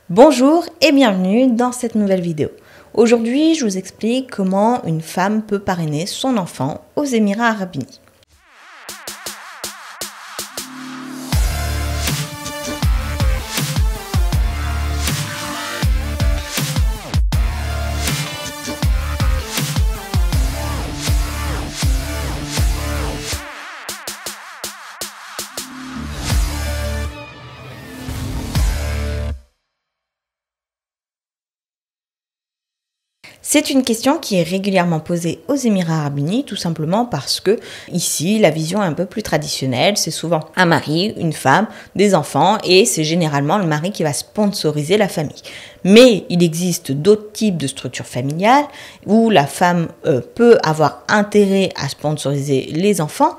Bonjour et bienvenue dans cette nouvelle vidéo. Aujourd'hui, je vous explique comment une femme peut parrainer son enfant aux Émirats Arabes Unis. C'est une question qui est régulièrement posée aux Émirats Arabes Unis, tout simplement parce que ici, la vision est un peu plus traditionnelle. C'est souvent un mari, une femme, des enfants, et c'est généralement le mari qui va sponsoriser la famille. Mais il existe d'autres types de structures familiales où la femme peut avoir intérêt à sponsoriser les enfants,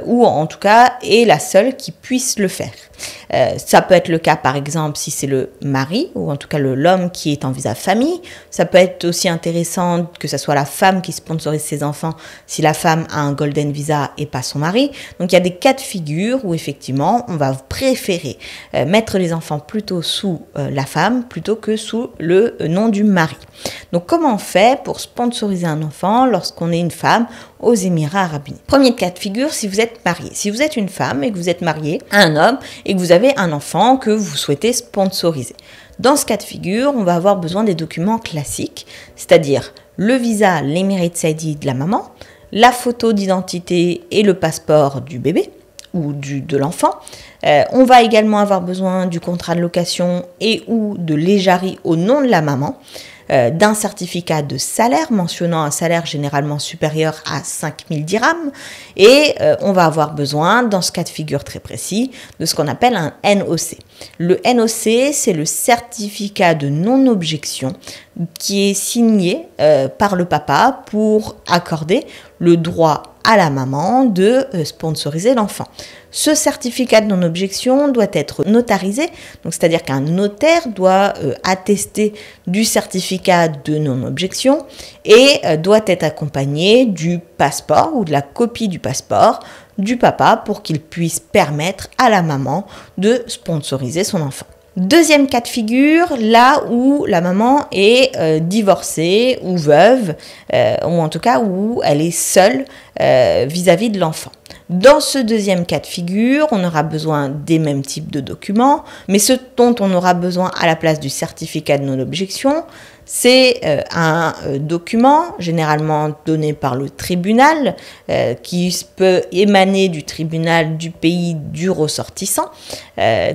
ou en tout cas est la seule qui puisse le faire. Ça peut être le cas par exemple si c'est le mari ou en tout cas l'homme qui est en visa famille. Ça peut être aussi intéressant que ce soit la femme qui sponsorise ses enfants si la femme a un golden visa et pas son mari. Donc il y a des cas de figure où effectivement on va préférer mettre les enfants plutôt sous la femme plutôt que sous le nom du mari. Donc comment on fait pour sponsoriser un enfant lorsqu'on est une femme aux Émirats Arabes Unis? Premier cas de figure, si vous êtes marié. Si vous êtes une femme et que vous êtes mariée à un homme et que vous avez un enfant que vous souhaitez sponsoriser. Dans ce cas de figure, on va avoir besoin des documents classiques, c'est-à-dire le visa, l'émirate ID de la maman, la photo d'identité et le passeport du bébé ou de l'enfant. On va également avoir besoin du contrat de location et ou de l'EJARI au nom de la maman, d'un certificat de salaire mentionnant un salaire généralement supérieur à 5000 dirhams et on va avoir besoin, dans ce cas de figure très précis, de ce qu'on appelle un NOC. Le NOC, c'est le certificat de non-objection qui est signé par le papa pour accorder le droit à la maman de sponsoriser l'enfant. Ce certificat de non-objection doit être notarisé, donc c'est-à-dire qu'un notaire doit attester du certificat de non-objection et doit être accompagné du passeport ou de la copie du passeport du papa pour qu'il puisse permettre à la maman de sponsoriser son enfant. Deuxième cas de figure, là où la maman est divorcée ou veuve, ou en tout cas où elle est seule vis-à-vis de l'enfant. Dans ce deuxième cas de figure, on aura besoin des mêmes types de documents, mais ce dont on aura besoin à la place du certificat de non-objection, c'est un document généralement donné par le tribunal qui peut émaner du tribunal du pays du ressortissant.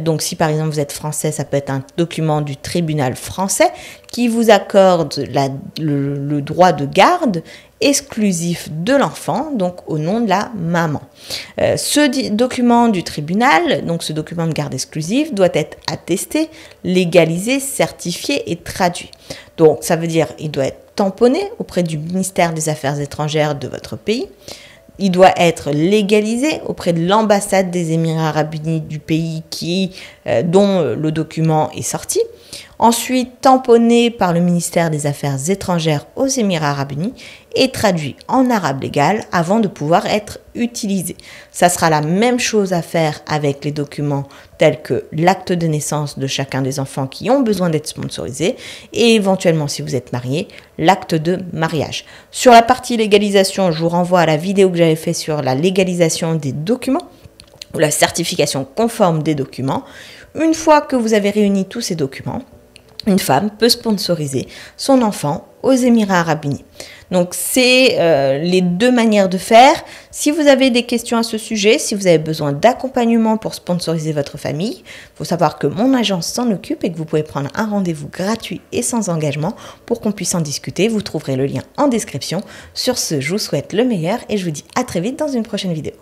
Donc si par exemple vous êtes français, ça peut être un document du tribunal français qui vous accorde le droit de garde exclusif de l'enfant, donc au nom de la maman. Ce document du tribunal, donc ce document de garde exclusif, doit être attesté, légalisé, certifié et traduit. Donc ça veut dire il doit être tamponné auprès du ministère des Affaires étrangères de votre pays. Il doit être légalisé auprès de l'ambassade des Émirats Arabes Unis du pays dont le document est sorti. Ensuite, tamponné par le ministère des Affaires étrangères aux Émirats Arabes Unis et traduit en arabe légal avant de pouvoir être utilisé. Ça sera la même chose à faire avec les documents tels que l'acte de naissance de chacun des enfants qui ont besoin d'être sponsorisés et éventuellement, si vous êtes marié, l'acte de mariage. Sur la partie légalisation, je vous renvoie à la vidéo que j'avais faite sur la légalisation des documents ou la certification conforme des documents. Une fois que vous avez réuni tous ces documents, une femme peut sponsoriser son enfant aux Émirats Arabes Unis. Donc c'est les deux manières de faire. Si vous avez des questions à ce sujet, si vous avez besoin d'accompagnement pour sponsoriser votre famille, il faut savoir que mon agence s'en occupe et que vous pouvez prendre un rendez-vous gratuit et sans engagement pour qu'on puisse en discuter. Vous trouverez le lien en description. Sur ce, je vous souhaite le meilleur et je vous dis à très vite dans une prochaine vidéo.